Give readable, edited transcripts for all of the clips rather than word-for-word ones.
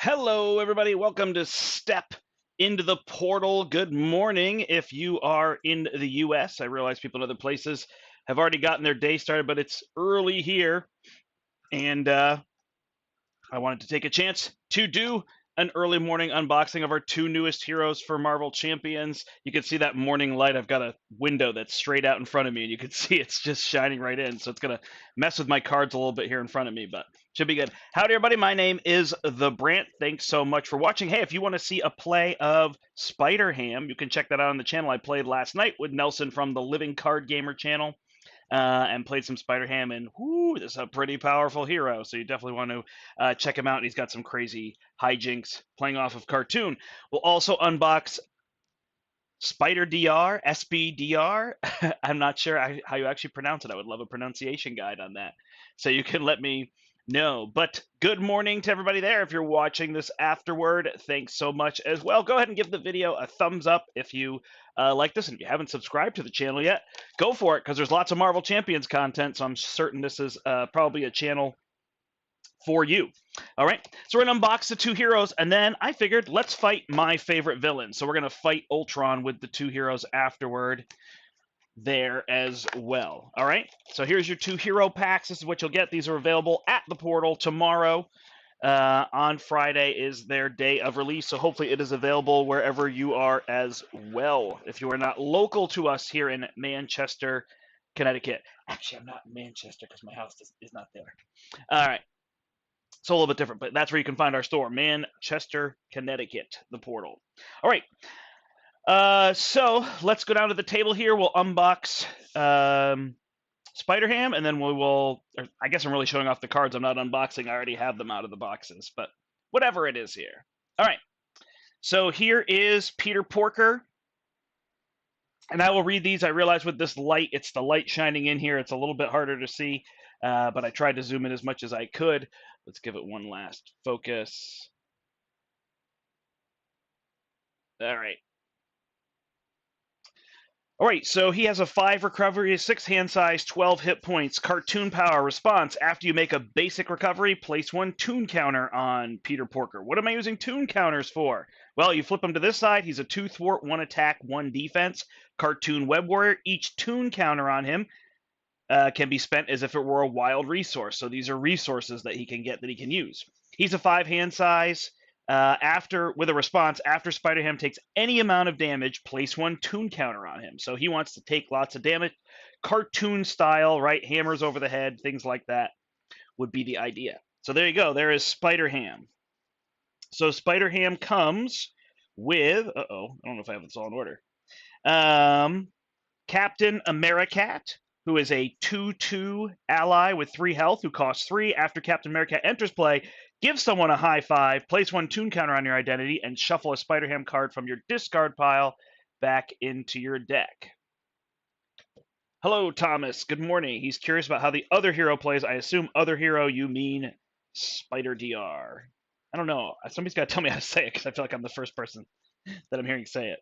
Hello, everybody. Welcome to Step into the Portal. Good morning. If you are in the US, I realize people in other places have already gotten their day started, but it's early here. And I wanted to take a chance to do an early morning unboxing of our two newest heroes for Marvel Champions. You can see that morning light. I've got a window that's straight out in front of me, and you can see it's just shining right in. So it's going to mess with my cards a little bit here in front of me, but should be good. Howdy, everybody. My name is the Brandt. Thanks so much for watching. Hey, if you want to see a play of Spider-Ham, you can check that out on the channel. I played last night with Nelson from the Living Card Gamer channel. And played some Spider-Ham, and whoo, this is a pretty powerful hero. So you definitely want to check him out. And he's got some crazy hijinks playing off of cartoon. We'll also unbox Spider DR, SBDR. I'm not sure how you actually pronounce it. I would love a pronunciation guide on that. So you can let me know. But good morning to everybody there. If you're watching this afterward, thanks so much as well. Go ahead and give the video a thumbs up if you like this. And if you haven't subscribed to the channel yet, go for it because there's lots of Marvel Champions content. So I'm certain this is probably a channel for you. All right, so we're gonna unbox the two heroes, and then I figured let's fight my favorite villain. So we're gonna fight Ultron with the two heroes afterward there as well. All right, so here's your two hero packs. This is what you'll get. These are available at the portal tomorrow. On Friday is their day of release, so hopefully it is available wherever you are as well. If you are not local to us here in Manchester, Connecticut. Actually, I'm not in Manchester because my house is not there. All right. It's a little bit different, but that's where you can find our store, Manchester, Connecticut, the portal. All right. So let's go down to the table here. We'll unbox Spider-Ham, and then we will. I guess I'm really showing off the cards. I'm not unboxing. I already have them out of the boxes, but whatever it is here. All right. So here is Peter Porker. And I will read these. I realize with this light, it's the light shining in here. It's a little bit harder to see, but I tried to zoom in as much as I could. Let's give it one last focus. All right. All right, so he has a 5 recovery, 6 hand size, 12 hit points, cartoon power, response. After you make a basic recovery, place 1 toon counter on Peter Porker. What am I using toon counters for? Well, you flip him to this side. He's a 2 thwart, 1 attack, 1 defense, cartoon web warrior. Each toon counter on him can be spent as if it were a wild resource. So these are resources that he can get that he can use. He's a 5 hand size. With a response, after Spider-Ham takes any amount of damage, place 1 toon counter on him. So he wants to take lots of damage. Cartoon style, right? Hammers over the head, things like that would be the idea. So there you go. There is Spider-Ham. So Spider-Ham comes with, I don't know if I have this all in order. Captain Americat, who is a 2/2 ally with 3 health, who costs 3. After Captain Americat enters play, give someone a high 5, place 1 toon counter on your identity, and shuffle a Spider-Ham card from your discard pile back into your deck. Hello, Thomas. Good morning. He's curious about how the other hero plays. I assume other hero, you mean Spider DR. I don't know. Somebody's got to tell me how to say it because I feel like I'm the first person that I'm hearing say it.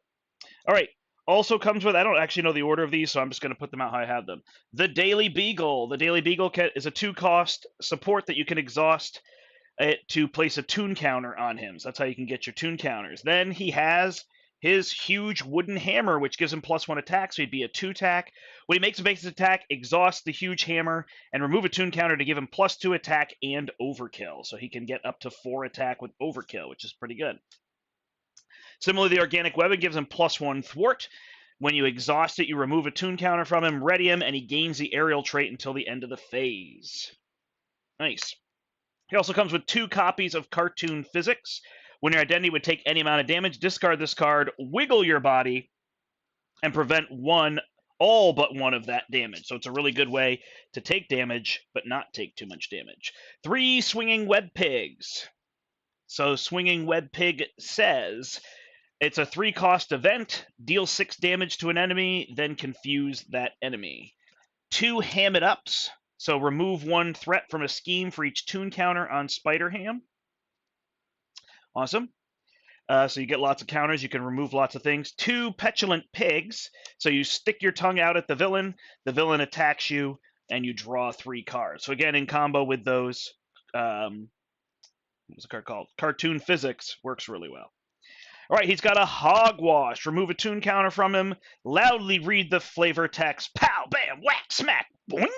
All right. Also comes with, I don't actually know the order of these, so I'm just going to put them out how I have them. The Daily Beagle. The Daily Beagle is a 2-cost support that you can exhaust to place a toon counter on him. So that's how you can get your toon counters. Then he has his huge wooden hammer, which gives him +1 attack, so he'd be a 2-attack. When he makes a basic attack, exhaust the huge hammer and remove a toon counter to give him +2 attack and overkill. So he can get up to 4 attack with overkill, which is pretty good. Similarly, the organic weapon gives him +1 thwart. When you exhaust it, you remove a toon counter from him, ready him, and he gains the aerial trait until the end of the phase. Nice. He also comes with 2 copies of Cartoon Physics. When your identity would take any amount of damage, discard this card, wiggle your body, and prevent all but one of that damage. So it's a really good way to take damage, but not take too much damage. 3 Swinging Web Pigs. So Swinging Web Pig says, it's a 3-cost event, deal 6 damage to an enemy, then confuse that enemy. 2 Ham It Ups. So remove 1 threat from a scheme for each toon counter on Spider-Ham. Awesome. So you get lots of counters. You can remove lots of things. 2 Petulant Pigs. So you stick your tongue out at the villain attacks you, and you draw 3 cards. So again, in combo with those What's the card called? Cartoon Physics works really well. All right, he's got a Hogwash. Remove a tune counter from him. Loudly read the flavor text. Pow, bam, whack, smack, boink.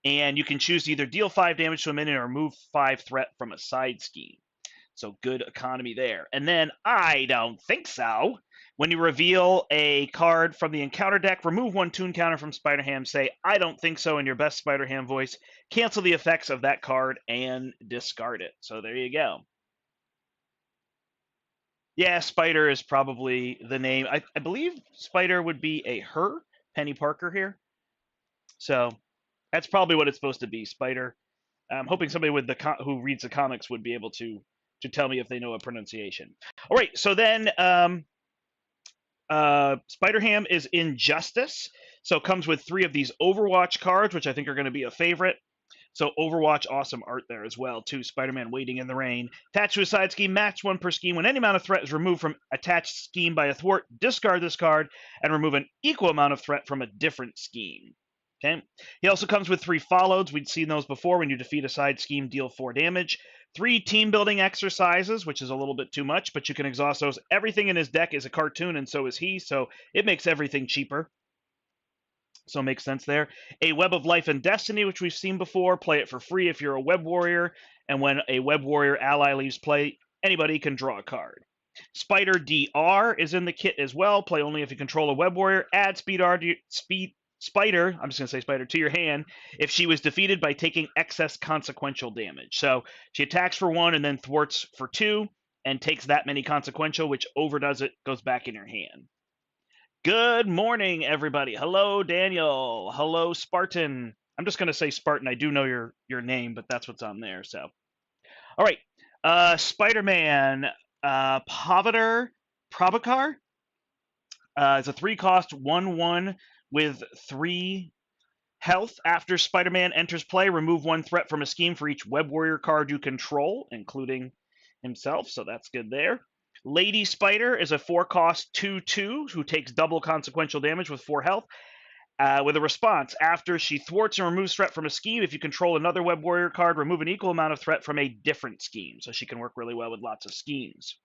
And you can choose to either deal 5 damage to a minion or remove 5 threat from a side scheme. So good economy there. And then I don't think so. When you reveal a card from the encounter deck, remove 1 tune counter from Spider-Ham. Say, I don't think so in your best Spider-Ham voice. Cancel the effects of that card and discard it. So there you go. Yeah, Spider is probably the name. I believe Spider would be a her, Penny Parker here. So that's probably what it's supposed to be, Spider. I'm hoping somebody with who reads the comics would be able to tell me if they know a pronunciation. All right, so then Spider-Ham is Injustice. So it comes with 3 of these Overwatch cards, which I think are going to be a favorite. So Overwatch, awesome art there as well, too. Spider-Man waiting in the rain. Attached to a side scheme, match 1 per scheme. When any amount of threat is removed from attached scheme by a thwart, discard this card and remove an equal amount of threat from a different scheme. Okay. He also comes with 3 follows. We'd seen those before. When you defeat a side scheme, deal 4 damage. 3 team building exercises, which is a little bit too much, but you can exhaust those. Everything in his deck is a cartoon, and so is he, so it makes everything cheaper. So it makes sense there. A Web of Life and Destiny, which we've seen before. Play it for free if you're a Web Warrior, and when a Web Warrior ally leaves play, anybody can draw a card. Spider DR is in the kit as well. Play only if you control a Web Warrior. Add Spider, I'm just going to say Spider, to your hand if she was defeated by taking excess consequential damage. So she attacks for 1 and then thwarts for 2 and takes that many consequential, which overdoes it, goes back in your hand. Good morning, everybody. Hello, Daniel. Hello, Spartan. I'm just going to say Spartan. I do know your name, but that's what's on there. So, all right. Spider-Man Pavadar Prabhakar. It's a 3-cost 1/1 with 3 health. After Spider-Man enters play, remove 1 threat from a scheme for each Web Warrior card you control, including himself. So that's good there. Lady Spider is a 4-cost 2/2 who takes double consequential damage with 4 health. With a response, after she thwarts and removes threat from a scheme, if you control another Web Warrior card, remove an equal amount of threat from a different scheme. So she can work really well with lots of schemes.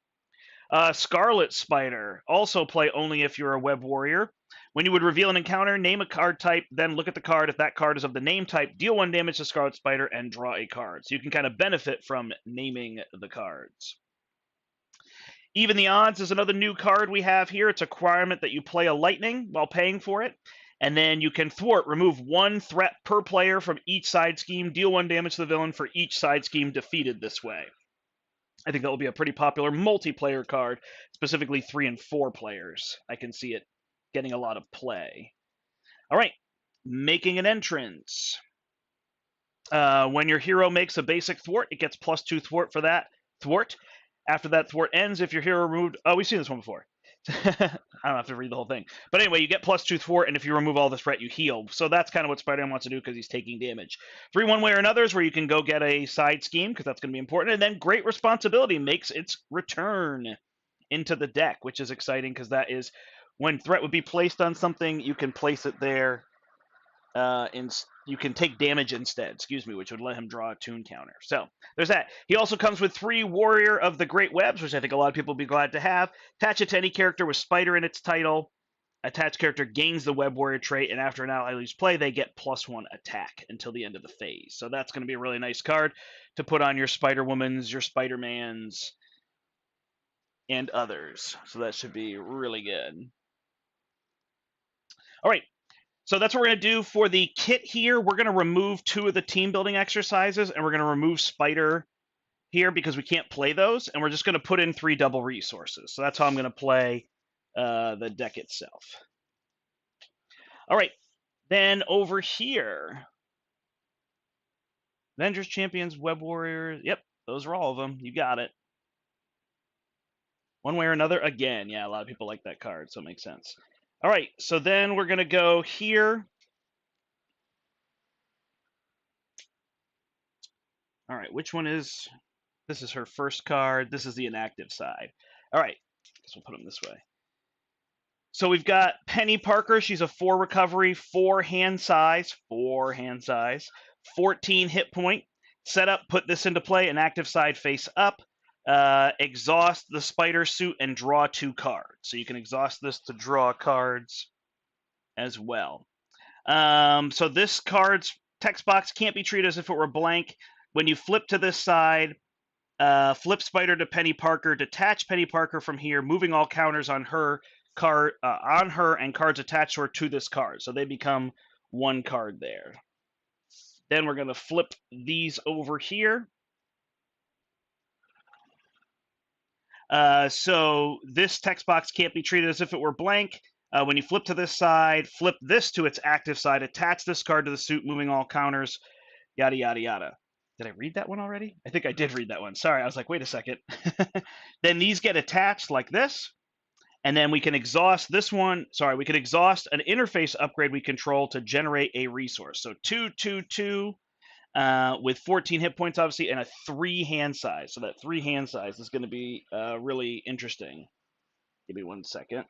Scarlet Spider, also play only if you're a Web Warrior. When you would reveal an encounter, name a card type, then look at the card. If that card is of the name type, deal 1 damage to Scarlet Spider and draw a card. So you can kind of benefit from naming the cards. Even the Odds is another new card we have here. It's a requirement that you play a lightning while paying for it. And then you can thwart, remove 1 threat per player from each side scheme, deal 1 damage to the villain for each side scheme defeated this way. I think that will be a pretty popular multiplayer card, specifically 3 and 4 players. I can see it getting a lot of play. All right, making an entrance. When your hero makes a basic thwart, it gets +2 thwart for that thwart. After that thwart ends, if your hero removed... Oh, we've seen this one before. I don't have to read the whole thing. But anyway, you get +2 thwart, and if you remove all the threat, you heal. So that's kind of what Spider-Man wants to do because he's taking damage. 3 one way or another is where you can go get a side scheme because that's going to be important. And then Great Responsibility makes its return into the deck, which is exciting because that is when threat would be placed on something, you can place it there. You can take damage instead, which would let him draw a tune counter. So there's that. He also comes with 3 Warrior of the Great Webs, which I think a lot of people will be glad to have. Attach it to any character with Spider in its title. Attached character gains the Web Warrior trait, and after an ally leaves play, they get +1 attack until the end of the phase. So that's going to be a really nice card to put on your Spider-Womans, your Spider-Mans, and others. So that should be really good. All right. So that's what we're going to do for the kit here. We're going to remove 2 of the team building exercises, and we're going to remove Spider here because we can't play those, and we're just going to put in 3 double resources. So that's how I'm going to play the deck itself. All right, then over here, Avengers, Champions, Web Warriors. Yep, those are all of them. You got it. One way or another, again, yeah, a lot of people like that card, so it makes sense. All right, so then we're going to go here. All right, which one is... This is her first card. This is the inactive side. All right, I guess we'll put them this way. So we've got Penny Parker. She's a 4 recovery, 4 hand size, 14 hit point, Set up, put this into play, an active side face up. Exhaust the spider suit and draw 2 cards. So you can exhaust this to draw cards as well. So this card's text box can't be treated as if it were blank. When you flip to this side, flip spider to Penny Parker, detach Penny Parker from here, moving all counters on her card on her and cards attached to her to this card. So they become 1 card there. Then we're going to flip these over here. So this text box can't be treated as if it were blank. When you flip to this side, flip this to its active side, attach this card to the suit, moving all counters, yada, yada, yada. Did I read that one already? I think I did read that one. Sorry, I was like, wait a second. Then these get attached like this. And then we can exhaust this one. Sorry, we can exhaust an interface upgrade we control to generate a resource. So 2, 2, 2 with 14 hit points, obviously, and a 3 hand size. So that 3 hand size is going to be really interesting. Give me 1 second.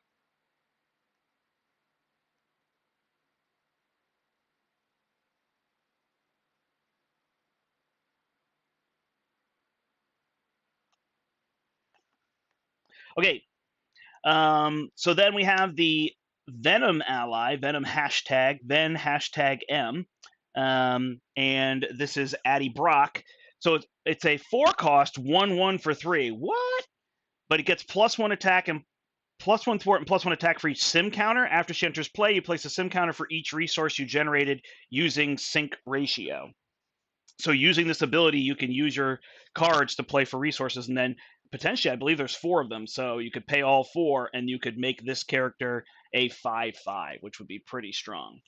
Okay, so then we have the Venom ally, Venom hashtag, then hashtag M. And this is Addy Brock. So it's a 4-cost 1/1 for 3. What? But it gets +1 attack and +1 thwart and +1 attack for each sim counter. After she enters play, you place a sim counter for each resource you generated using sync ratio. So using this ability, you can use your cards to play for resources, and then potentially, I believe there's 4 of them, so you could pay all 4, and you could make this character a 5/5, which would be pretty strong.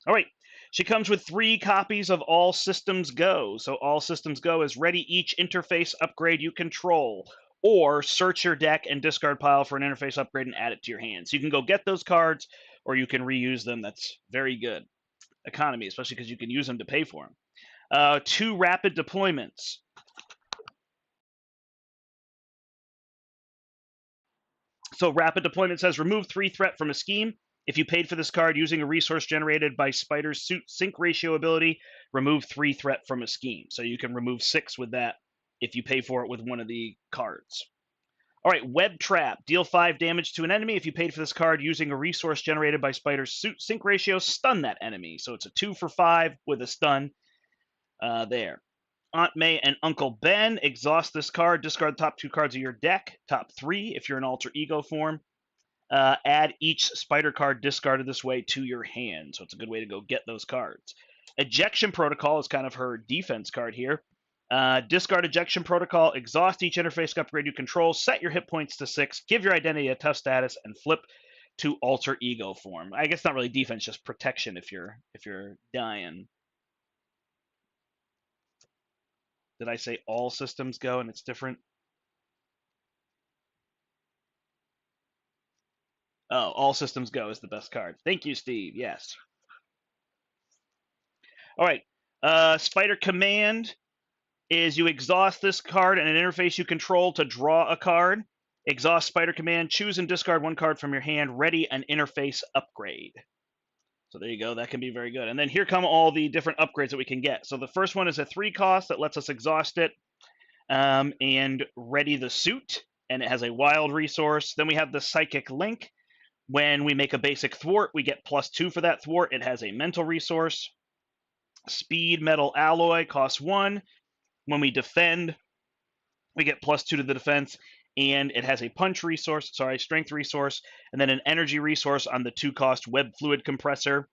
All right, she comes with 3 copies of All Systems Go. So All Systems Go is ready each interface upgrade you control, or search your deck and discard pile for an interface upgrade and add it to your hand. So you can go get those cards, or you can reuse them. That's very good economy, especially because you can use them to pay for them. 2 rapid deployments. So rapid deployment says remove 3 threat from a scheme. If you paid for this card using a resource generated by Spider's suit sync ratio ability, remove 3 threat from a scheme. So you can remove 6 with that if you pay for it with one of the cards. All right, Web Trap. Deal 5 damage to an enemy. If you paid for this card using a resource generated by Spider's suit sync ratio, stun that enemy. So it's a 2 for 5 with a stun there. Aunt May and Uncle Ben. Exhaust this card. Discard the top 2 cards of your deck. Top 3 if you're in alter ego form. Add each spider card discarded this way to your hand. So it's a good way to go get those cards. Ejection Protocol is kind of her defense card here. Discard Ejection Protocol, exhaust each interface upgrade you control, set your hit points to 6, give your identity a tough status, and flip to alter ego form. I guess not really defense, just protection if you're dying. Did I say All Systems Go and it's different? Oh, All Systems Go is the best card. Thank you, Steve. Yes. All right. Spider Command is you exhaust this card and an interface you control to draw a card. Exhaust Spider Command, choose and discard 1 card from your hand, ready an interface upgrade. So there you go. That can be very good. And then here come all the different upgrades that we can get. So the first one is a 3 cost that lets us exhaust it and ready the suit. And it has a wild resource. Then we have the Psychic Link. When we make a basic thwart, we get +2 for that thwart. It has a mental resource. Speed Metal Alloy costs 1. When we defend, we get +2 to the defense, and it has a strength resource, and then an energy resource on the 2-cost Web Fluid Compressor.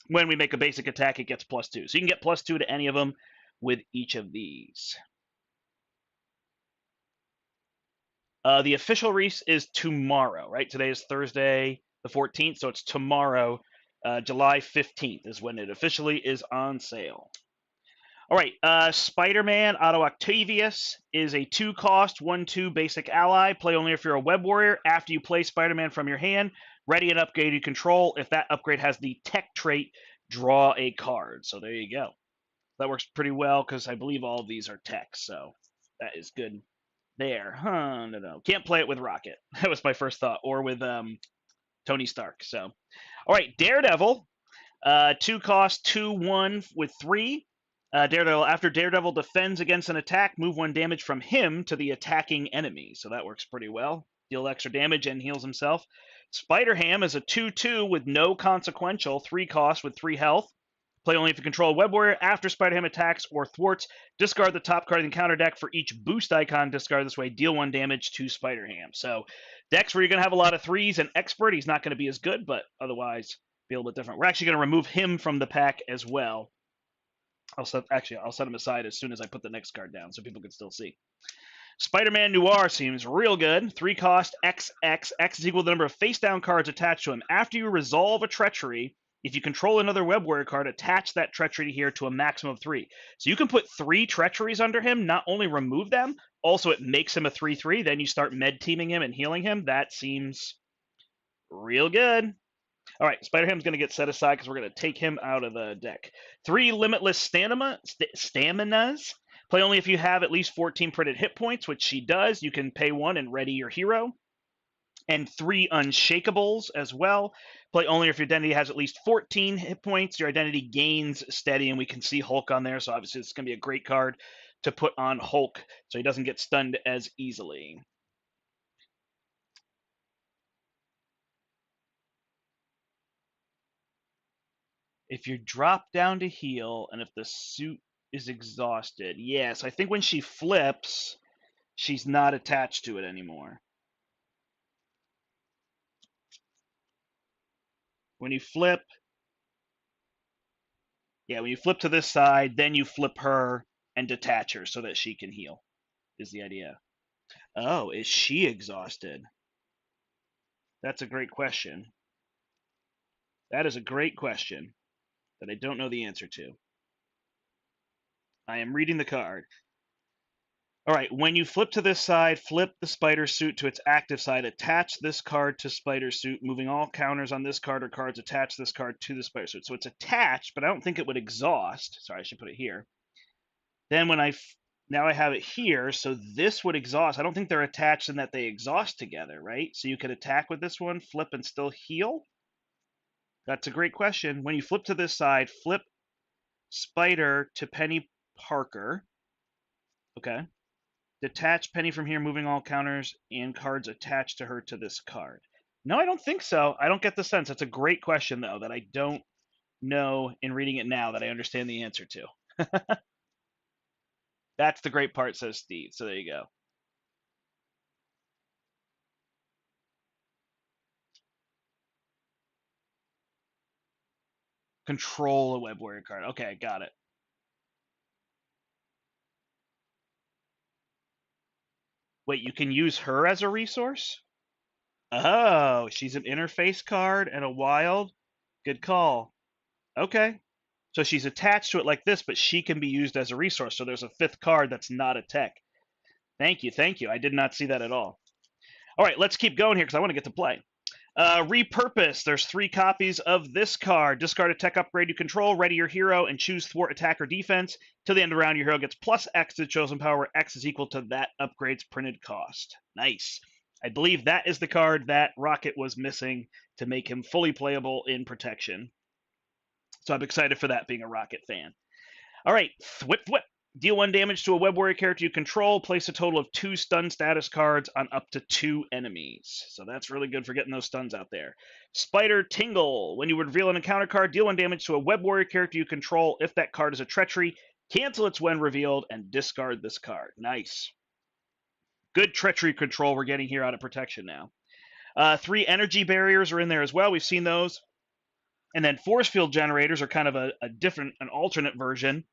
When we make a basic attack, it gets +2. So you can get +2 to any of them with each of these. The official release is tomorrow, right? Today is Thursday the 14th, so it's tomorrow, July 15th is when it officially is on sale. All right, Spider-Man Otto Octavius is a 2-cost, 1/2 basic ally. Play only if you're a web warrior. After you play Spider-Man from your hand, ready an upgrade you control. If that upgrade has the tech trait, draw a card. So there you go. That works pretty well because I believe all of these are tech, so that is good there. No. Can't play it with Rocket. That was my first thought. Or with Tony Stark. So, all right, Daredevil. 2 cost, 2/1 with 3. Daredevil, after Daredevil defends against an attack, move 1 damage from him to the attacking enemy. So that works pretty well. Deal extra damage and heals himself. Spider-Ham is a 2/2 with no consequential, 3 cost with 3 health. Play only if you control a Web Warrior. After Spider-Ham attacks or thwarts, discard the top card in the counter deck for each boost icon. Discard this way, deal 1 damage to Spider-Ham. So decks where you're going to have a lot of 3s and Expert, he's not going to be as good, but otherwise be a little bit different. We're actually going to remove him from the pack as well. I'll set him aside as soon as I put the next card down so people can still see. Spider-Man Noir seems real good. 3 cost XX. X is equal to the number of face-down cards attached to him. After you resolve a treachery, if you control another Web Warrior card, attach that treachery here to a maximum of 3. So you can put 3 treacheries under him, not only remove them, also it makes him a 3/3. Then you start med teaming him and healing him. That seems real good. All right, Spider-Ham's going to get set aside because we're going to take him out of the deck. 3 limitless staminas. Play only if you have at least 14 printed hit points, which she does. You can pay 1 and ready your hero. And 3 unshakables as well. Play only if your identity has at least 14 hit points. Your identity gains steady, and we can see Hulk on there, so obviously it's going to be a great card to put on Hulk so he doesn't get stunned as easily. If you drop down to heal and if the suit is exhausted, yes, I think when she flips, she's not attached to it anymore. When you flip, yeah, when you flip to this side, then you flip her and detach her so that she can heal, is the idea. Oh, is she exhausted? That's a great question. That is a great question that I don't know the answer to. I am reading the card. All right, when you flip to this side, flip the spider suit to its active side. Attach this card to spider suit, moving all counters on this card or cards attach this card to the spider suit. So it's attached, but I don't think it would exhaust. Sorry, I should put it here. Then when now I have it here, so this would exhaust. I don't think they're attached in that they exhaust together, right? So you could attack with this one, flip, and still heal? That's a great question. When you flip to this side, flip Spider to Penny Parker. Okay. Detach Penny from here, moving all counters and cards attached to her to this card. No, I don't think so. I don't get the sense. That's a great question, though, that I don't know in reading it now that I understand the answer to. That's the great part, says Steve. So there you go. Control a Web Warrior card. Okay, got it. Wait, you can use her as a resource? Oh, she's an interface card and a wild? Good call. Okay. So she's attached to it like this, but she can be used as a resource. So there's a 5th card that's not a tech. Thank you, thank you. I did not see that at all. All right, let's keep going here because I want to get to play. Repurpose. There's 3 copies of this card. Discard a tech upgrade you control, ready your hero, and choose thwart, attack, or defense. Till the end of the round, your hero gets plus X to chosen power, where X is equal to that upgrade's printed cost. Nice. I believe that is the card that Rocket was missing to make him fully playable in protection. So I'm excited for that, being a Rocket fan. All right, Thwip Thwip. Deal 1 damage to a Web Warrior character you control. Place a total of 2 stun status cards on up to 2 enemies. So that's really good for getting those stuns out there. Spider Tingle. When you reveal an encounter card, deal 1 damage to a Web Warrior character you control. If that card is a treachery, cancel its when revealed and discard this card. Nice. Good treachery control we're getting here out of protection now. 3 energy barriers are in there as well. We've seen those. And then force field generators are kind of an alternate version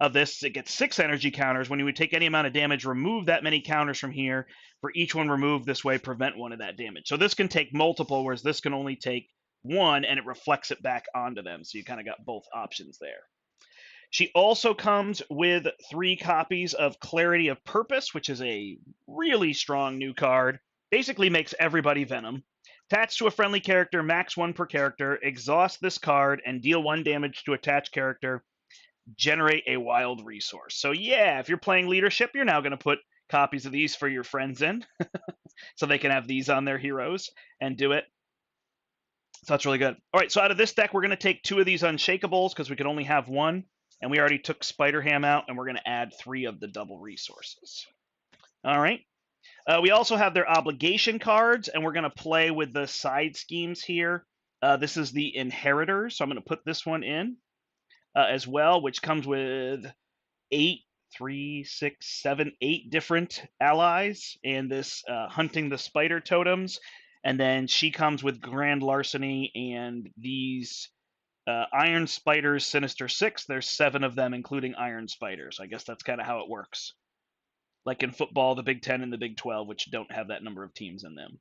of this. It gets 6 energy counters. When you would take any amount of damage, remove that many counters from here. For each one removed this way, prevent 1 of that damage. So this can take multiple, whereas this can only take 1, and it reflects it back onto them. So you kind of got both options there. She also comes with 3 copies of Clarity of Purpose, which is a really strong new card. Basically makes everybody Venom. Attach to a friendly character, max 1 per character. Exhaust this card and deal 1 damage to attached character. Generate a wild resource. So yeah, if you're playing leadership, you're now going to put copies of these for your friends in so they can have these on their heroes and do it. So that's really good. All right, so out of this deck, we're going to take 2 of these unshakables because we can only have 1. And we already took Spider-Ham out, and we're going to add 3 of the double resources. All right. We also have their obligation cards, and we're going to play with the side schemes here. This is the Inheritor, so I'm going to put this one in as well, which comes with 8, 3, 6, 7, 8 different allies, and this hunting the spider totems. And then she comes with Grand Larceny and these Iron Spiders, Sinister Six. There's 7 of them, including Iron Spiders. I guess that's kind of how it works. Like in football, the Big 10 and the Big 12, which don't have that number of teams in them.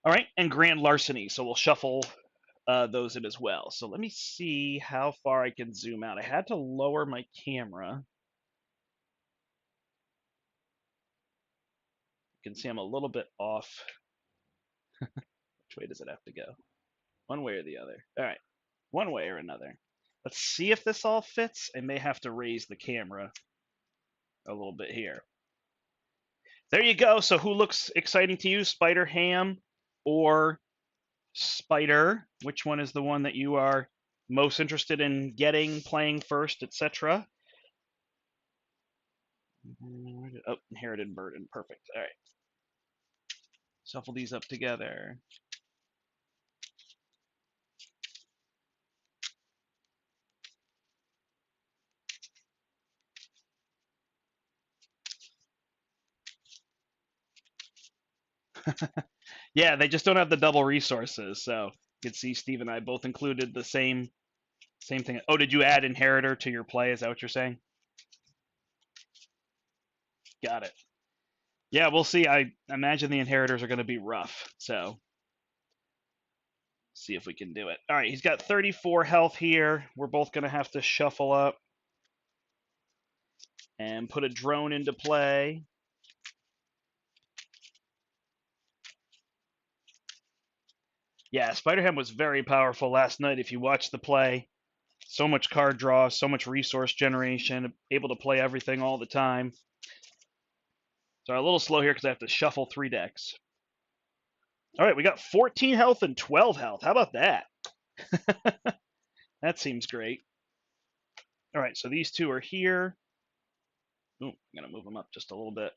All right, and Grand Larceny. So we'll shuffle those in as well. So let me see how far I can zoom out. I had to lower my camera. You can see I'm a little bit off. Which way does it have to go? One way or the other. All right, one way or another. Let's see if this all fits. I may have to raise the camera a little bit here. There you go. So who looks exciting to you, Spider Ham or Spider? Which one is the one that you are most interested in getting, playing first, etc.? Oh, inherited burden. Perfect. All right. Shuffle these up together. Yeah, they just don't have the double resources. So you can see Steve and I both included the same thing. Oh, did you add Inheritor to your play? Is that what you're saying? Got it. Yeah, we'll see. I imagine the Inheritors are going to be rough. So see if we can do it. All right, he's got 34 health here. We're both going to have to shuffle up and put a drone into play. Yeah, Spider-Ham was very powerful last night if you watched the play. So much card draw, so much resource generation, able to play everything all the time. So I'm a little slow here because I have to shuffle 3 decks. All right, we got 14 health and 12 health. How about that? That seems great. All right, so these 2 are here. Ooh, I'm going to move them up just a little bit.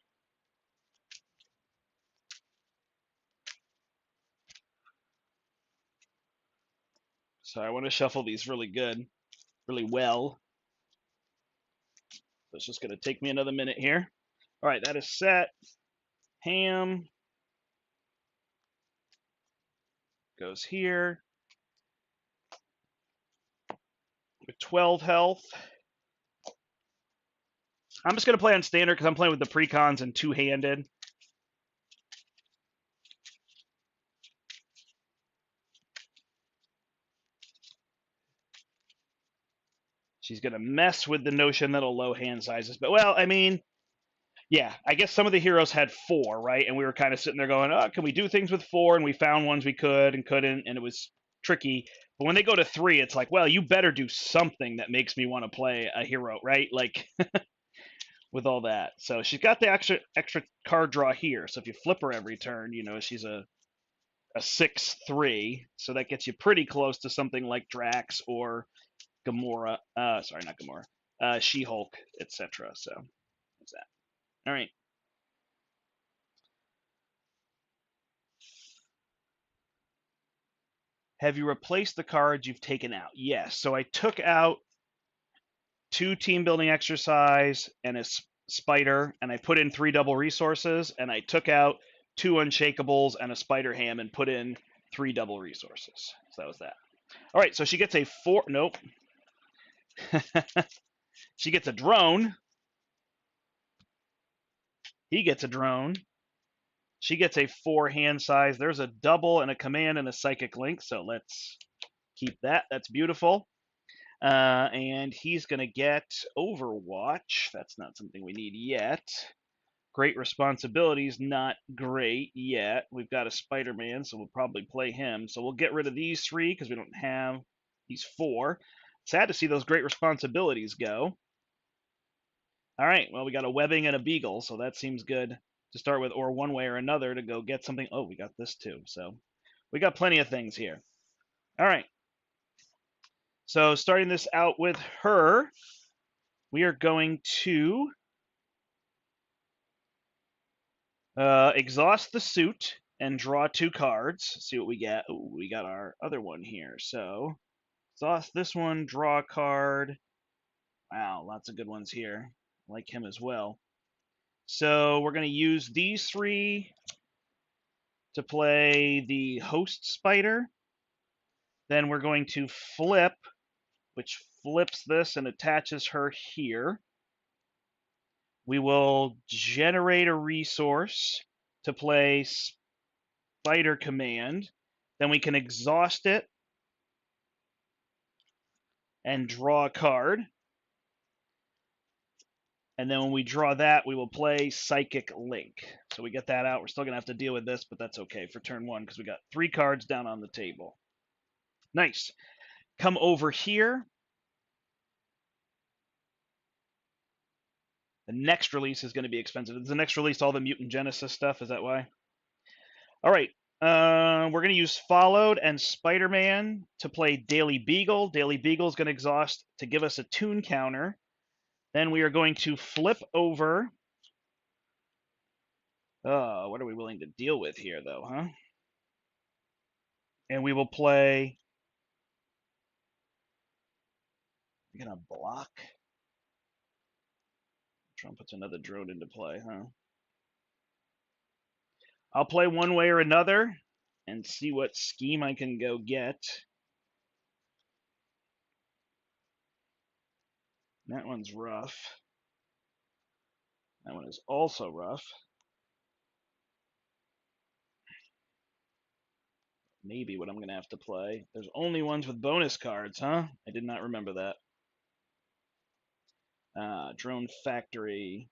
So I want to shuffle these really good, really well. So it's just going to take me another minute here. All right, that is set. Ham goes here with 12 health. I'm just going to play on standard because I'm playing with the precons and 2-handed. She's going to mess with the notion that'll low hand sizes. But, well, I mean, yeah, I guess some of the heroes had 4, right? And we were kind of sitting there going, oh, can we do things with 4? And we found ones we could and couldn't, and it was tricky. But when they go to 3, it's like, well, you better do something that makes me want to play a hero, right? Like, with all that. So she's got the extra card draw here. So if you flip her every turn, you know, she's a 6/3. So that gets you pretty close to something like Drax or Gamora. Sorry, not Gamora. She-Hulk, etc. So that's that. All right. Have you replaced the cards you've taken out? Yes. So I took out 2 team building exercise and a spider, and I put in 3 double resources, and I took out 2 unshakables and a spider ham and put in 3 double resources. So that was that. All right, so she gets a 4. Nope. She gets a drone. He gets a drone. She gets a 4 hand size. There's a double and a command and a psychic link. So let's keep that. That's beautiful. And he's going to get Overwatch. That's not something we need yet. Great responsibilities, not great yet. We've got a Spider-Man, so we'll probably play him. So we'll get rid of these 3 because we don't have these 4. Sad to see those great responsibilities go. All right, well, we got a webbing and a beagle, so that seems good to start with, or one way or another to go get something. Oh, we got this too. So we got plenty of things here. All right. So starting this out with her, we are going to exhaust the suit and draw 2 cards. See what we get. Ooh, we got our other one here. So exhaust this one, draw a card. Wow, lots of good ones here. I like him as well. So we're going to use these 3 to play the host spider. Then we're going to flip, which flips this and attaches her here. We will generate a resource to play spider command. Then we can exhaust it and draw a card. And then when we draw that, we will play Psychic Link. So we get that out. We're still going to have to deal with this, but that's okay for turn 1 because we got 3 cards down on the table. Nice. Come over here. The next release is going to be expensive. Is the next release all the Mutant Genesis stuff? Is that why? All right. We're going to use Followed and Spider-Man to play Daily Beagle. Daily Beagle is going to exhaust to give us a tune counter. Then we are going to flip over. What are we willing to deal with here, though, huh? And we will play. We're going to block. Trump puts another drone into play, huh? I'll play one way or another and see what scheme I can go get. That one's rough. That one is also rough. Maybe what I'm going to have to play. There's only ones with bonus cards, huh? I did not remember that. Drone Factory.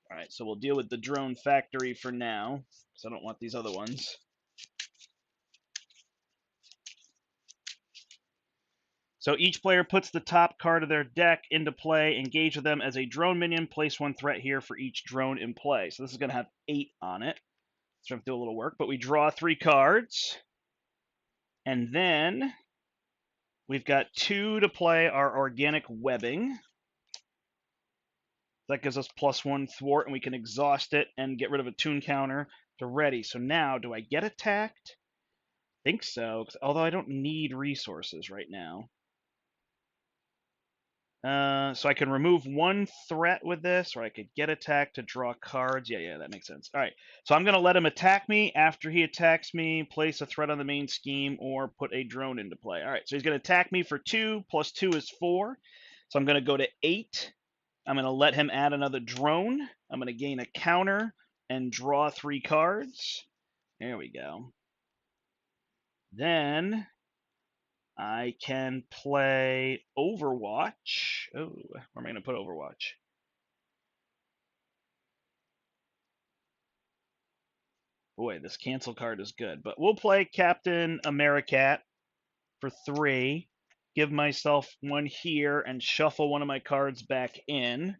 All right, so we'll deal with the Drone Factory for now, because I don't want these other ones. So each player puts the top card of their deck into play, engage with them as a drone minion, place 1 threat here for each drone in play. So this is going to have 8 on it. So I have to do a little work, but we draw 3 cards. And then we've got 2 to play our organic webbing. That gives us +1 thwart, and we can exhaust it and get rid of a tune counter to ready. So now, do I get attacked? I think so, although I don't need resources right now. So I can remove 1 threat with this, or I could get attacked to draw cards. Yeah, that makes sense. All right, so I'm going to let him attack me. After he attacks me, place a threat on the main scheme or put a drone into play. All right, so he's going to attack me for 2, plus 2 is 4. So I'm going to go to 8. I'm going to let him add another drone. I'm going to gain a counter and draw 3 cards. There we go. Then I can play Overwatch. Oh, where am I going to put Overwatch? Boy, this cancel card is good. But we'll play Captain Americat for 3. Give myself 1 here and shuffle one of my cards back in.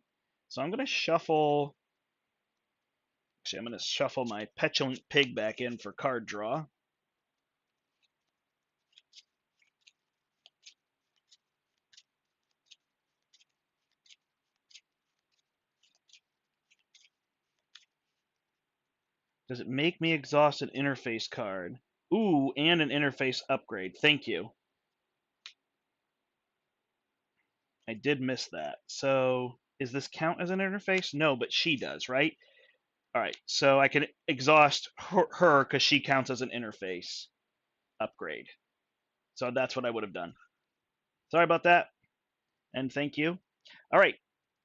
So I'm going to shuffle. Actually, I'm going to shuffle my Petulant Pig back in for card draw. Does it make me exhaust an interface card? Ooh, and an interface upgrade. Thank you. I did miss that. So, is this count as an interface? No, but she does, right? All right, so I can exhaust her because she counts as an interface upgrade. So that's what I would have done. Sorry about that, and thank you. All right,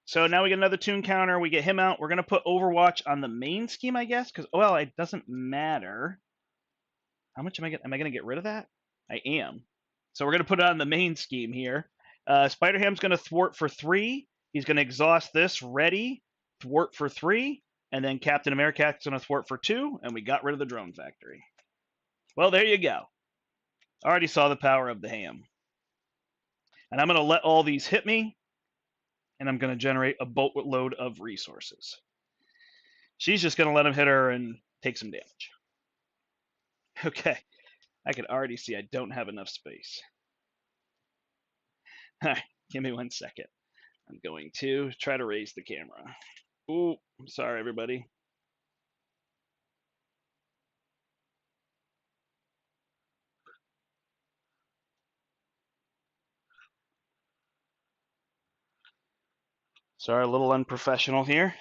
so now we get another tune counter. We get him out. We're going to put Overwatch on the main scheme, I guess, because, well, it doesn't matter. How much am I going to get rid of that? I am. So we're going to put it on the main scheme here. Spider-Ham's going to thwart for 3. He's going to exhaust this, ready, thwart for 3, and then Captain Americat's going to thwart for 2, and we got rid of the Drone Factory. Well, there you go. Already saw the power of the ham. And I'm going to let all these hit me, and I'm going to generate a boatload of resources. She's just going to let him hit her and take some damage. Okay. I can already see I don't have enough space. All right, give me 1 second. I'm going to try to raise the camera. Ooh, I'm sorry, everybody. Sorry, a little unprofessional here.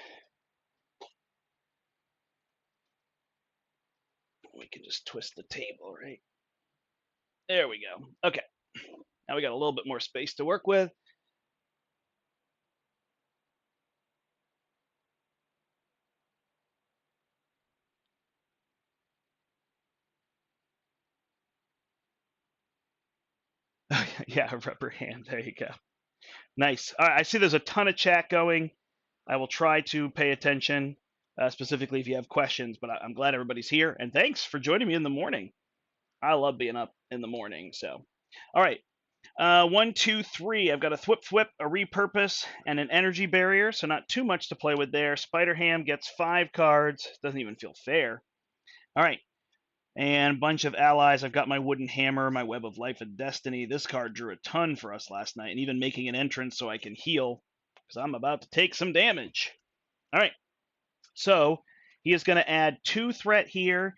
We can just twist the table, right? There we go. Okay, now we got a little bit more space to work with. Yeah, a rubber hand. There you go. Nice. All right, I see there's a ton of chat going. I will try to pay attention, specifically if you have questions, but I'm glad everybody's here. And thanks for joining me in the morning. I love being up in the morning. So, all right. 1, 2, 3. I've got a thwip thwip, a repurpose, and an energy barrier. So, not too much to play with there. Spider Ham gets 5 cards. Doesn't even feel fair. All right. And bunch of allies. I've got my wooden hammer, my web of life and destiny. This card drew a ton for us last night, and even making an entrance so I can heal because I'm about to take some damage. All right. So he is going to add 2 threat here.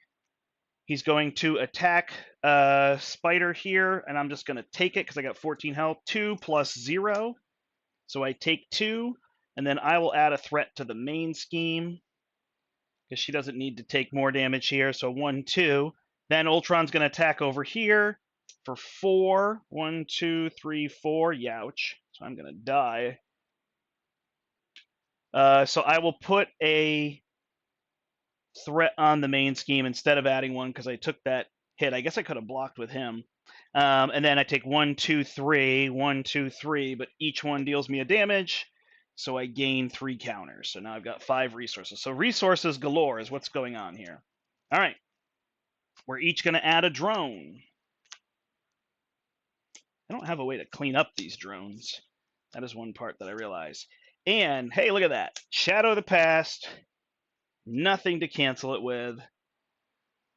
He's going to attack Spider here, and I'm just going to take it because I got 14 health. 2 plus 0. So I take 2, and then I will add a threat to the main scheme because she doesn't need to take more damage here. So 1, 2. Then Ultron's going to attack over here for 4. 1, 2, 3, 4. Youch. So I'm going to die. So I will put a threat on the main scheme instead of adding one because I took that hit. I guess I could have blocked with him. And then I take 1, 2, 3, 1, 2, 3, but each one deals me a damage. So I gain 3 counters. So now I've got 5 resources. So resources galore is what's going on here. All right. We're each going to add a drone. I don't have a way to clean up these drones. That is one part that I realize. And hey, look at that. Shadow of the Past. Nothing to cancel it with.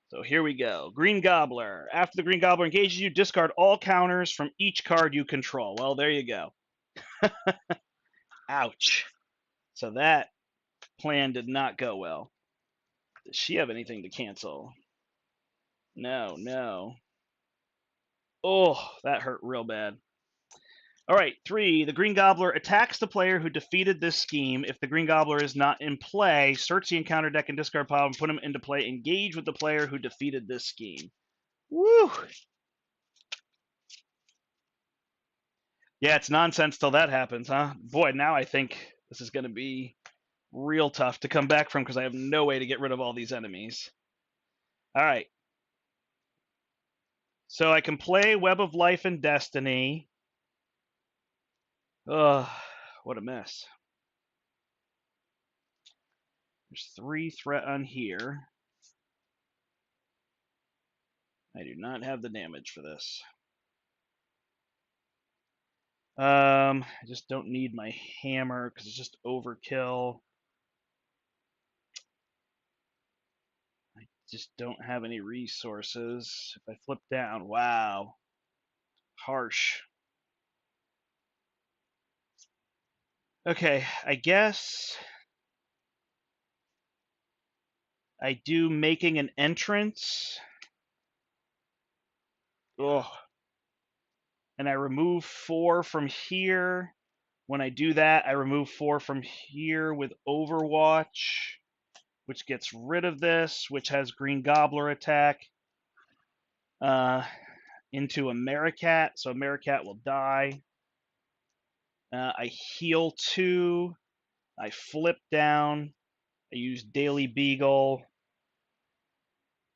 So here we go. Green Gobbler. After the Green Gobbler engages you, discard all counters from each card you control. Well, there you go. Ouch. So that plan did not go well. Does she have anything to cancel? No, no. Oh, that hurt real bad. All right, 3. The Green Gobbler attacks the player who defeated this scheme. If the Green Gobbler is not in play, search the encounter deck and discard pile and put him into play. Engage with the player who defeated this scheme. Woo! Yeah, it's nonsense till that happens, huh? Boy, now I think this is going to be real tough to come back from because I have no way to get rid of all these enemies. All right. So I can play Web of Life and Destiny. Ugh, what a mess. There's 3 threat on here. I do not have the damage for this. I just don't need my hammer because it's just overkill. I just don't have any resources. If I flip down, wow. Harsh. Okay, I guess I do making an entrance. Ugh. And I remove 4 from here. When I do that, I remove 4 from here with Overwatch, which gets rid of this, which has Green Gobbler attack into Americat. So Americat will die. I heal 2. I flip down. I use Daily Beagle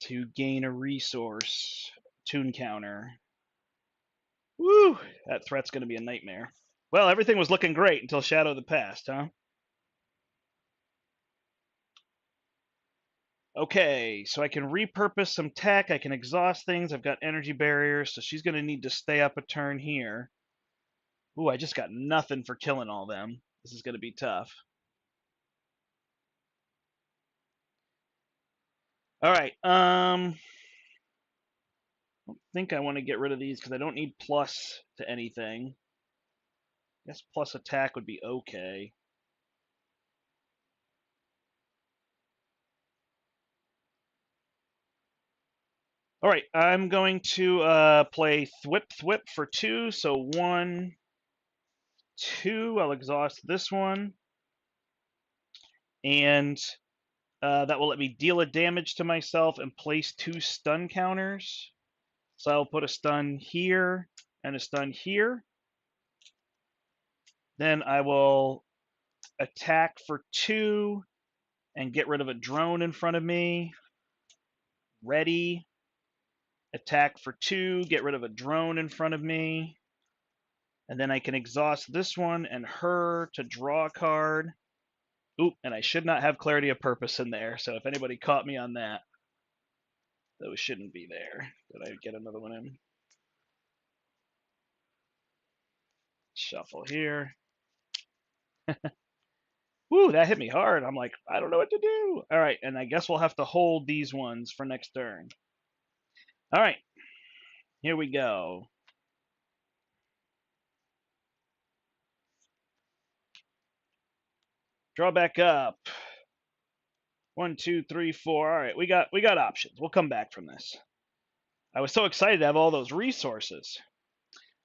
to gain a resource. Tune counter. Woo! That threat's going to be a nightmare. Well, everything was looking great until Shadow of the Past, huh? Okay, so I can repurpose some tech. I can exhaust things. I've got energy barriers, so she's going to need to stay up a turn here. Ooh, I just got nothing for killing all them. This is going to be tough. All right. think I want to get rid of these because I don't need plus to anything. I guess plus attack would be okay. All right, I'm going to play Thwip Thwip for 2. So 1, 2. I'll exhaust this one. And that will let me deal a damage to myself and place 2 stun counters. So I'll put a stun here and a stun here. Then I will attack for 2 and get rid of a drone in front of me. Ready. Attack for 2, get rid of a drone in front of me. And then I can exhaust this one and her to draw a card. Oop, and I should not have clarity of purpose in there. So if anybody caught me on that, those shouldn't be there. Did I get another one in? Shuffle here. Woo, that hit me hard. I'm like, I don't know what to do. All right, and I guess we'll have to hold these ones for next turn. All right, here we go. Draw back up. 1, 2, 3, 4. All right, we got options. We'll come back from this. I was so excited to have all those resources.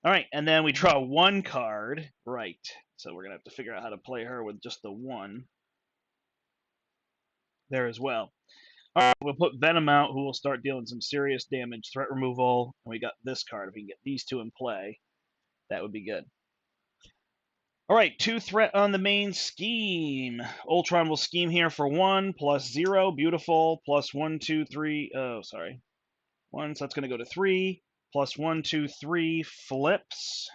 All right, and then we draw 1 card. Right. So we're gonna have to figure out how to play her with just the 1 there as well. All right, we'll put Venom out, who will start dealing some serious damage, threat removal, and we got this card. If we can get these 2 in play, that would be good. All right, 2 threat on the main scheme. Ultron will scheme here for 1 plus 0. Beautiful. Plus 1, 2, 3. Oh, sorry. 1, so that's going to go to 3. Plus 1, 2, 3. Flips.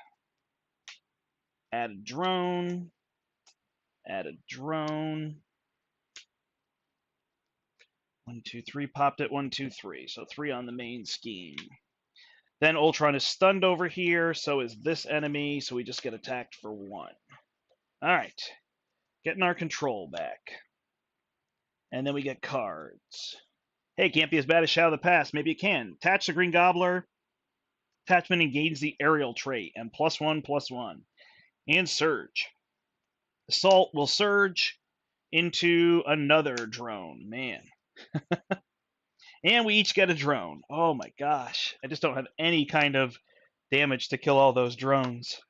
Add a drone. Add a drone. 1, 2, 3. Popped it. 1, 2, 3. So 3 on the main scheme. Then Ultron is stunned over here. So is this enemy. So we just get attacked for 1. All right. Getting our control back. And then we get cards. Hey, can't be as bad as Shadow of the Past. Maybe it can. Attach the Green Gobbler. Attachment engages the aerial trait. And +1/+1. And Surge. Assault will surge into another drone. Man. And we each get a drone. Oh my gosh. I just don't have any kind of damage to kill all those drones.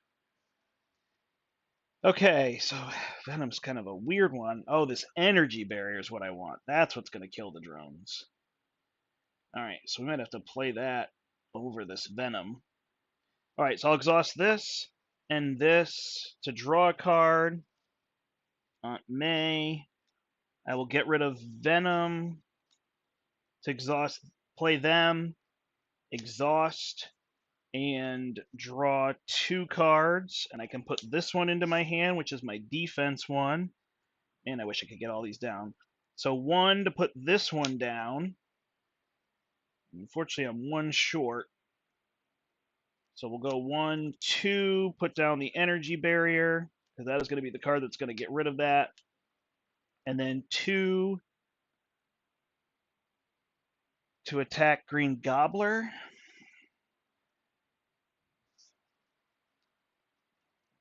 Okay, so Venom's kind of a weird one. Oh, this energy barrier is what I want. That's what's going to kill the drones. All right, so we might have to play that over this Venom. All right, so I'll exhaust this and this to draw a card. Aunt May. I will get rid of Venom to exhaust, play them, exhaust, and draw 2 cards. And I can put this one into my hand, which is my defense one. And I wish I could get all these down. So 1 to put this one down. Unfortunately, I'm 1 short. So we'll go 1, 2, put down the energy barrier, because that is going to be the card that's going to get rid of that. And then 2 to attack Green Gobbler.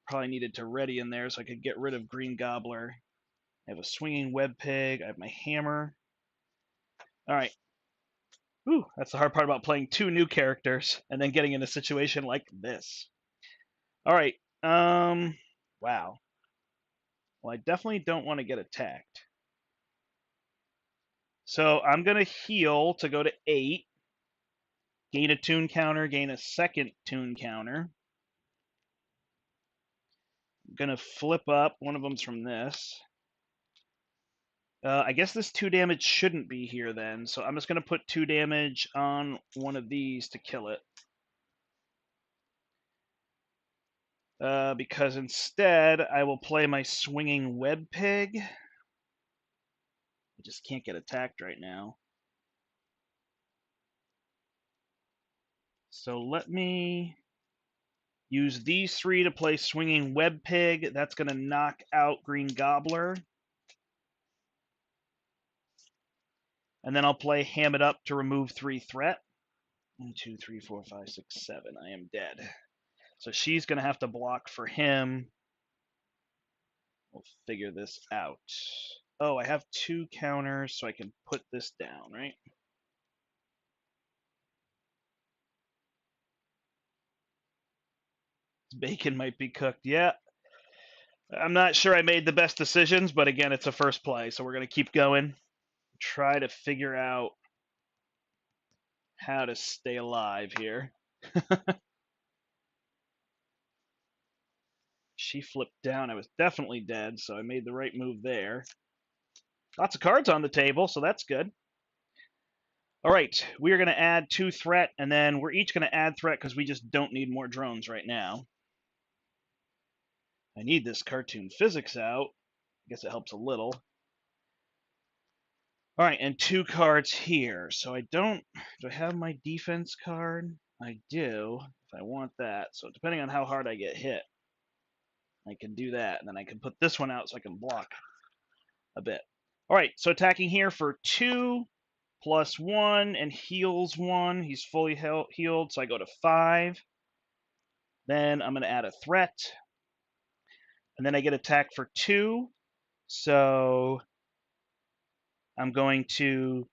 Probably needed to ready in there so I could get rid of Green Gobbler. I have a swinging web pig. I have my hammer. All right. Ooh, that's the hard part about playing 2 new characters and then getting in a situation like this. All right. Wow. Well, I definitely don't want to get attacked. So I'm going to heal to go to 8. Gain a tune counter, gain a second tune counter. I'm going to flip up. One of them's from this. I guess this 2 damage shouldn't be here then, so I'm just going to put 2 damage on one of these to kill it. Because instead, I will play my swinging web pig. I just can't get attacked right now. So let me use these 3 to play swinging web pig. That's going to knock out Green Gobbler. And then I'll play Ham It Up to remove 3 threat. 1, 2, 3, 4, 5, 6, 7. I am dead. So she's going to have to block for him. We'll figure this out. Oh, I have 2 counters, so I can put this down, right? Bacon might be cooked. Yeah. I'm not sure I made the best decisions, but again, it's a first play, so we're going to keep going. Try to figure out how to stay alive here. She flipped down. I was definitely dead, so I made the right move there. Lots of cards on the table, so that's good. All right, we are going to add 2 threat, and then we're each going to add threat because we just don't need more drones right now. I need this cartoon physics out. I guess it helps a little. All right, and 2 cards here. So I don't... Do I have my defense card? I do, if I want that. So depending on how hard I get hit, I can do that. And then I can put this one out so I can block a bit. All right, so attacking here for 2 plus 1 and heals 1. He's fully healed, so I go to 5. Then I'm going to add a threat. And then I get attacked for 2. So I'm going to...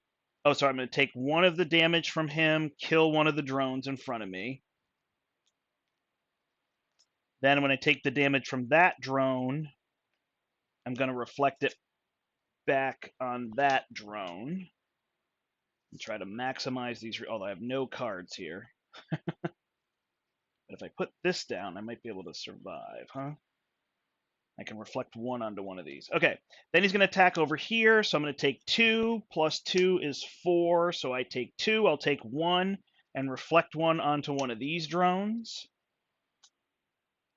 Oh, sorry, I'm going to take 1 of the damage from him, kill 1 of the drones in front of me. Then when I take the damage from that drone, I'm going to reflect it back on that drone and try to maximize these. Although I have no cards here. But if I put this down, I might be able to survive, huh? I can reflect 1 onto one of these. Okay, then he's going to attack over here, so I'm going to take 2. Plus 2 is 4, so I take 2. I'll take 1 and reflect 1 onto one of these drones.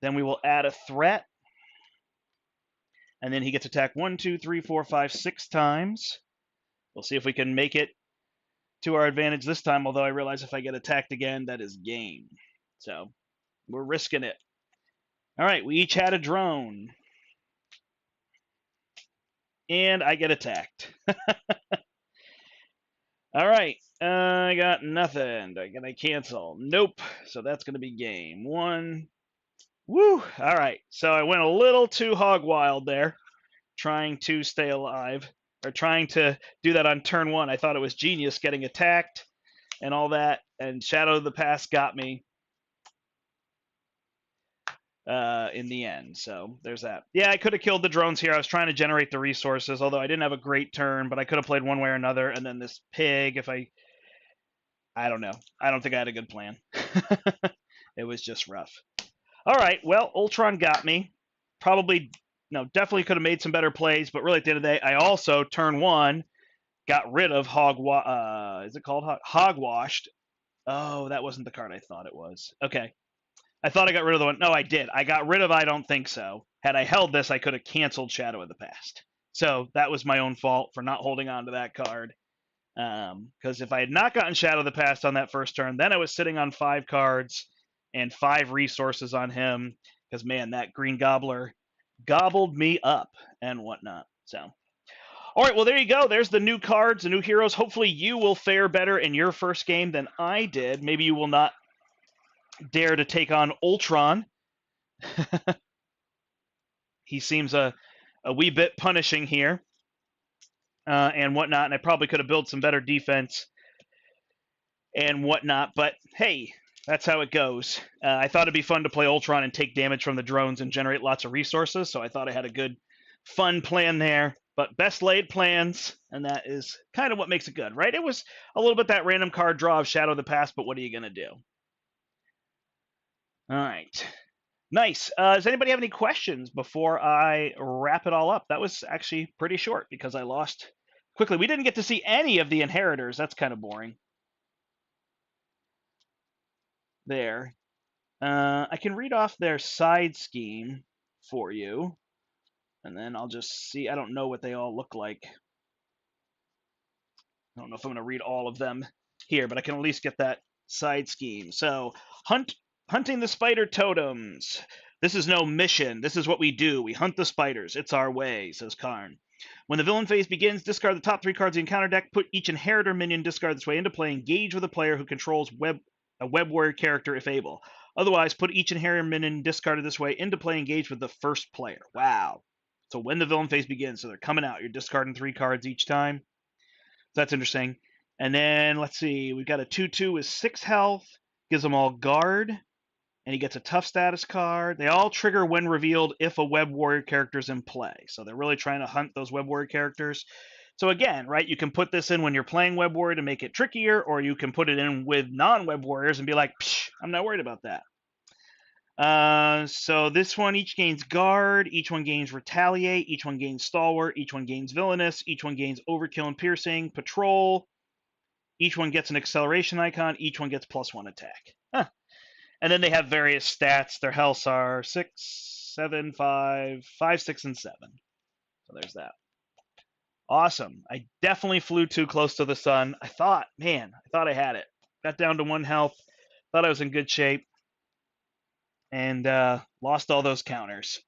Then we will add a threat. And then he gets attacked 1, 2, 3, 4, 5, 6 times. We'll see if we can make it to our advantage this time, although I realize if I get attacked again, that is game. So we're risking it. All right, we each had a drone. And I get attacked. All right, I got nothing. Can I cancel? Nope. So that's going to be game 1. Woo! All right, so I went a little too hog wild there, trying to stay alive, or trying to do that on turn 1. I thought it was genius getting attacked and all that, and Shadow of the Past got me in the end. So there's that. Yeah, I could have killed the drones here. I was trying to generate the resources, although I didn't have a great turn, but I could have played one way or another. And then this pig, if I don't know. I don't think I had a good plan. It was just rough. All right, well, Ultron got me. Probably, no, definitely could have made some better plays, but really at the end of the day, I also, turn 1, got rid of is it called Hogwashed? Oh, that wasn't the card I thought it was. Okay. I thought I got rid of the one. No, I did. I got rid of I don't think so. Had I held this, I could have canceled Shadow of the Past. So that was my own fault for not holding on to that card. Because if I had not gotten Shadow of the Past on that first turn, then I was sitting on 5 cards and 5 resources on him. Because, man, that Green Gobbler gobbled me up and whatnot. So, all right, well, there you go. There's the new cards, the new heroes. Hopefully you will fare better in your first game than I did. Maybe you will not dare to take on Ultron. He seems a wee bit punishing here and whatnot, and I probably could have built some better defense and whatnot, but hey, that's how it goes. I thought it'd be fun to play Ultron and take damage from the drones and generate lots of resources, so I thought I had a good, fun plan there, but best laid plans, and that is kind of what makes it good, right? It was a little bit that random card draw of Shadow of the Past, but what are you going to do? All right. Nice. Does anybody have any questions before I wrap it all up? That was actually pretty short because I lost quickly. We didn't get to see any of the inheritors. That's kind of boring. There. I can read off their side scheme for you, and then I'll just see. I don't know what they all look like. I don't know if I'm going to read all of them here, but I can at least get that side scheme. So, hunting the spider totems. This is no mission. This is what we do. We hunt the spiders. It's our way, says Karn. When the villain phase begins, discard the top 3 cards of the encounter deck, put each inheritor minion discard this way into play, engage with a player who controls a web warrior character if able. Otherwise, put each inheritor minion discarded this way into play, engage with the first player. Wow. So when the villain phase begins, so they're coming out, you're discarding 3 cards each time. So that's interesting. And then let's see, we've got a 2/2 with 6 health, gives them all guard, and he gets a tough status card. They all trigger when revealed if a web warrior character is in play. So they're really trying to hunt those web warrior characters. So again, right, you can put this in when you're playing web warrior to make it trickier, or you can put it in with non-web warriors and be like, psh, I'm not worried about that. So this one each gains guard, each one gains retaliate, each one gains stalwart, each one gains villainous, each one gains overkill and piercing, patrol. Each one gets an acceleration icon, each one gets +1 attack. Huh. And then they have various stats. Their healths are 6, 7, 5, 5, 6, and 7. So there's that. Awesome. I definitely flew too close to the sun. I thought I had it. Got down to 1 health. Thought I was in good shape. And lost all those counters.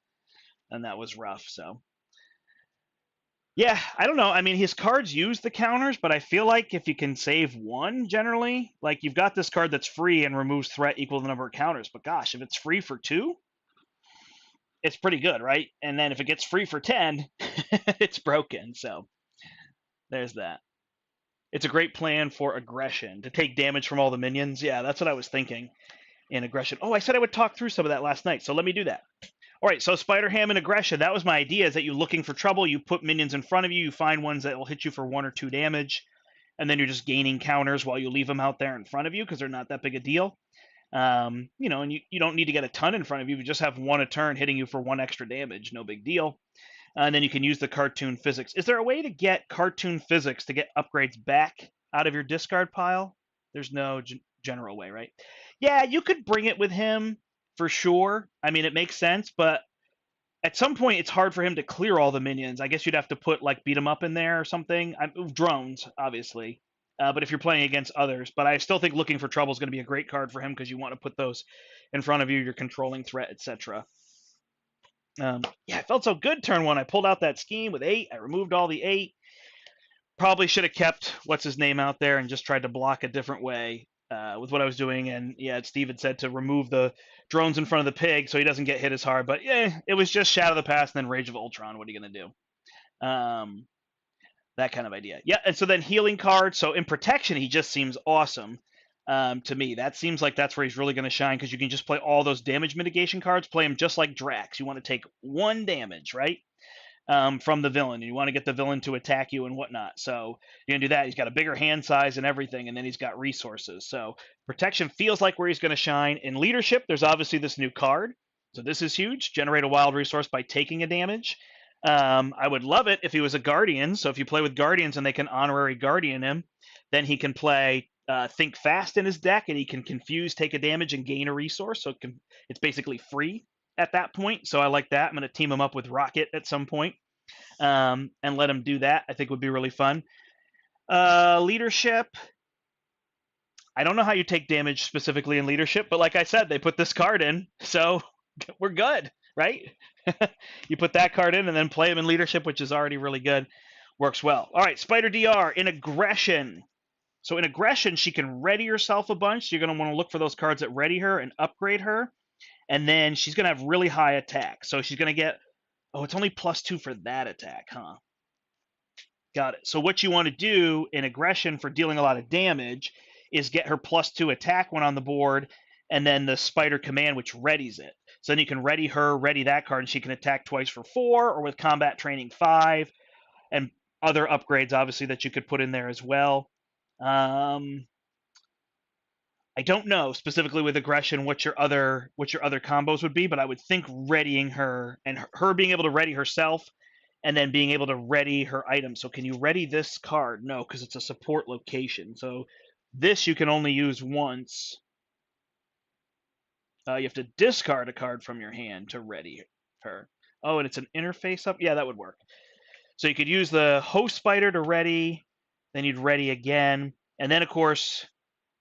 And that was rough. So yeah, I don't know. I mean, his cards use the counters, but I feel like if you can save 1 generally, like you've got this card that's free and removes threat equal to the number of counters. But gosh, if it's free for 2, it's pretty good, right? And then if it gets free for 10, it's broken. So there's that. It's a great plan for aggression to take damage from all the minions. Yeah, that's what I was thinking in aggression. Oh, I said I would talk through some of that last night, so let me do that. All right, so Spider Ham and aggression. That was my idea, is that you're looking for trouble. You put minions in front of you. You find ones that will hit you for 1 or 2 damage. And then you're just gaining counters while you leave them out there in front of you because they're not that big a deal. And you don't need to get a ton in front of you. You just have 1 a turn hitting you for 1 extra damage. No big deal. And then you can use the cartoon physics. Is there a way to get cartoon physics to get upgrades back out of your discard pile? There's no general way, right? Yeah, you could bring it with him for sure. I mean, it makes sense, but at some point it's hard for him to clear all the minions. I guess you'd have to put like beat 'em up in there or something. Drones, obviously. But if you're playing against others, but I still think looking for trouble is going to be a great card for him because you want to put those in front of you, your controlling threat, etc. Yeah, it felt so good turn 1. I pulled out that scheme with 8. I removed all the 8. Probably should have kept what's his name out there and just tried to block a different way with what I was doing. And yeah, Steve had said to remove the drones in front of the pig so he doesn't get hit as hard. But yeah, it was just Shadow of the Past and then Rage of Ultron. What are you going to do? That kind of idea. Yeah, and so then healing card. So in protection, he just seems awesome to me. That seems like that's where he's really going to shine because you can just play all those damage mitigation cards. Play him just like Drax. You want to take 1 damage, right? From the villain. You want to get the villain to attack you and whatnot. So you're going to do that. He's got a bigger hand size and everything, and then he's got resources. So protection feels like where he's going to shine. In leadership, there's obviously this new card. So this is huge. Generate a wild resource by taking a damage. I would love it if he was a guardian. So if you play with guardians and they can honorary guardian him, then he can play think fast in his deck, and he can confuse, take a damage, and gain a resource. So it's basically free at that point. So I like that. I'm going to team him up with Rocket at some point and let him do that. I think would be really fun. Leadership. I don't know how you take damage specifically in leadership, but like I said, they put this card in, so we're good, right? You put that card in and then play him in leadership, which is already really good. Works well. All right, Spider DR in aggression. So in aggression, she can ready herself a bunch. So you're going to want to look for those cards that ready her and upgrade her. And then she's going to have really high attack. So she's going to get, oh, it's only +2 for that attack, huh? Got it. So what you want to do in aggression for dealing a lot of damage is get her +2 attack when on the board, and then the spider command, which readies it. So then you can ready her, ready that card, and she can attack twice for 4, or with combat training 5, and other upgrades, obviously, that you could put in there as well. I don't know specifically with aggression what your other combos would be, but I would think readying her and her being able to ready herself and then being able to ready her item. So can you ready this card? No, because it's a support location. So this you can only use once. You have to discard a card from your hand to ready her. Oh, and it's an interface up? Yeah, that would work. So you could use the host spider to ready, then you'd ready again. And then, of course,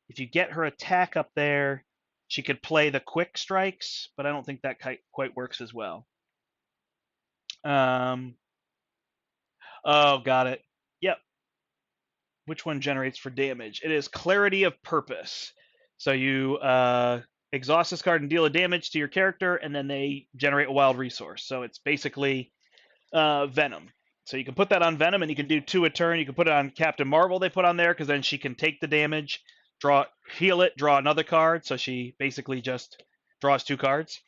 if you get her attack up there, she could play the quick strikes, but I don't think that quite works as well. Oh, got it. Yep. Which one generates for damage? It is Clarity of Purpose. So you exhaust this card and deal a damage to your character, and then they generate a wild resource. So it's basically Venom. So you can put that on Venom, and you can do 2 a turn. You can put it on Captain Marvel. They put on there because then she can take the damage, heal it, draw another card. So she basically just draws 2 cards,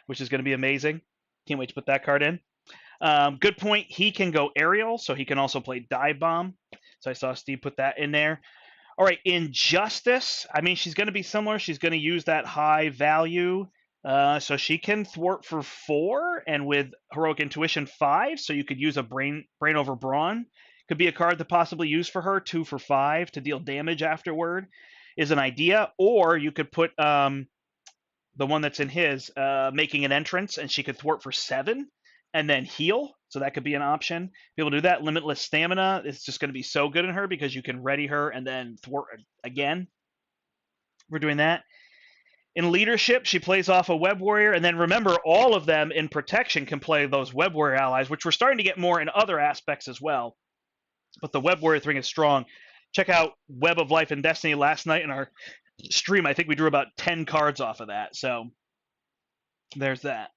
which is going to be amazing. Can't wait to put that card in. Good point. He can go aerial, so he can also play dive bomb. So I saw Steve put that in there. All right, Injustice. I mean, she's going to be similar. She's going to use that high value. So she can thwart for 4, and with Heroic Intuition 5. So you could use a brain over brawn. Could be a card to possibly use for her. 2 for 5 to deal damage afterward is an idea. Or you could put the one that's in his making an entrance, and she could thwart for 7 and then heal. So that could be an option. Be able to do that. Limitless stamina is just going to be so good in her because you can ready her and then thwart again. We're doing that. In leadership, she plays off a web warrior, and then remember, all of them in protection can play those web warrior allies, which we're starting to get more in other aspects as well. But the web warrior thing is strong. Check out Web of Life and Destiny last night in our stream. I think we drew about 10 cards off of that. So there's that.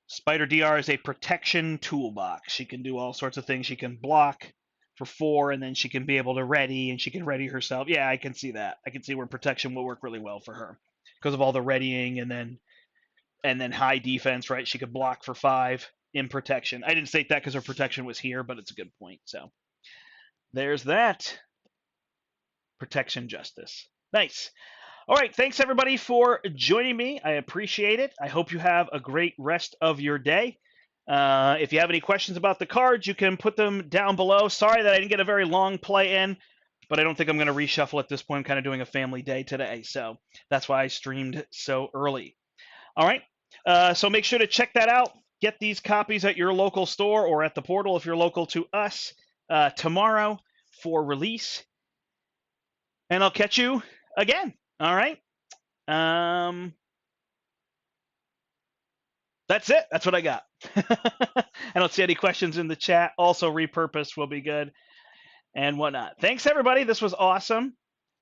Spider DR is a protection toolbox. She can do all sorts of things. She can block for 4, and then she can be able to ready, and she can ready herself. Yeah, I can see that. I can see where protection will work really well for her because of all the readying and then high defense, right? She could block for 5 in protection. I didn't state that because her protection was here, but it's a good point. So there's that. Protection justice. Nice. All right, thanks everybody for joining me. I appreciate it. I hope you have a great rest of your day. If you have any questions about the cards, you can put them down below. Sorry that I didn't get a very long play in, but I don't think I'm going to reshuffle at this point. I'm kind of doing a family day today, so that's why I streamed so early. All right, so make sure to check that out. Get these copies at your local store or at the portal if you're local to us tomorrow for release. And I'll catch you again. All right. That's it. That's what I got. I don't see any questions in the chat. Also, repurpose will be good and whatnot. Thanks, everybody. This was awesome.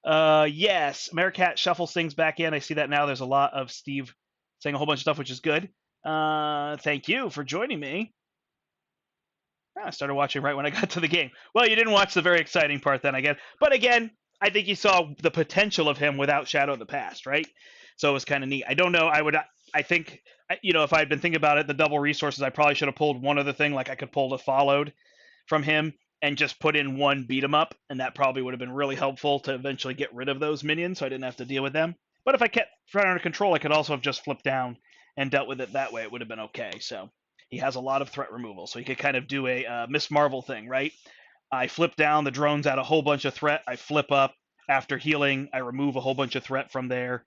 Yes, Americat shuffles things back in. I see that now. There's a lot of Steve saying a whole bunch of stuff, which is good. Thank you for joining me. I started watching right when I got to the game. Well, you didn't watch the very exciting part then, I guess. But again, I think you saw the potential of him without Shadow of the Past, right? So it was kind of neat. I don't know. I think, if I had been thinking about it, the double resources, I probably should have pulled one other thing. Like I could pull the Followed from him and just put in one beat 'em up. And that probably would have been really helpful to eventually get rid of those minions so I didn't have to deal with them. But if I kept Fred under control, I could also have just flipped down and dealt with it that way. It would have been okay. So he has a lot of threat removal, so he could kind of do a Miss Marvel thing, right? I flip down, the drones add a whole bunch of threat. I flip up after healing. I remove a whole bunch of threat from there.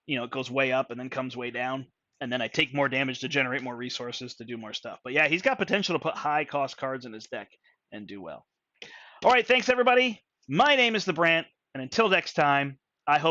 It goes way up and then comes way down. And then I take more damage to generate more resources to do more stuff. But yeah, he's got potential to put high cost cards in his deck and do well. All right, thanks everybody. My name is the Brandt, and until next time, I hope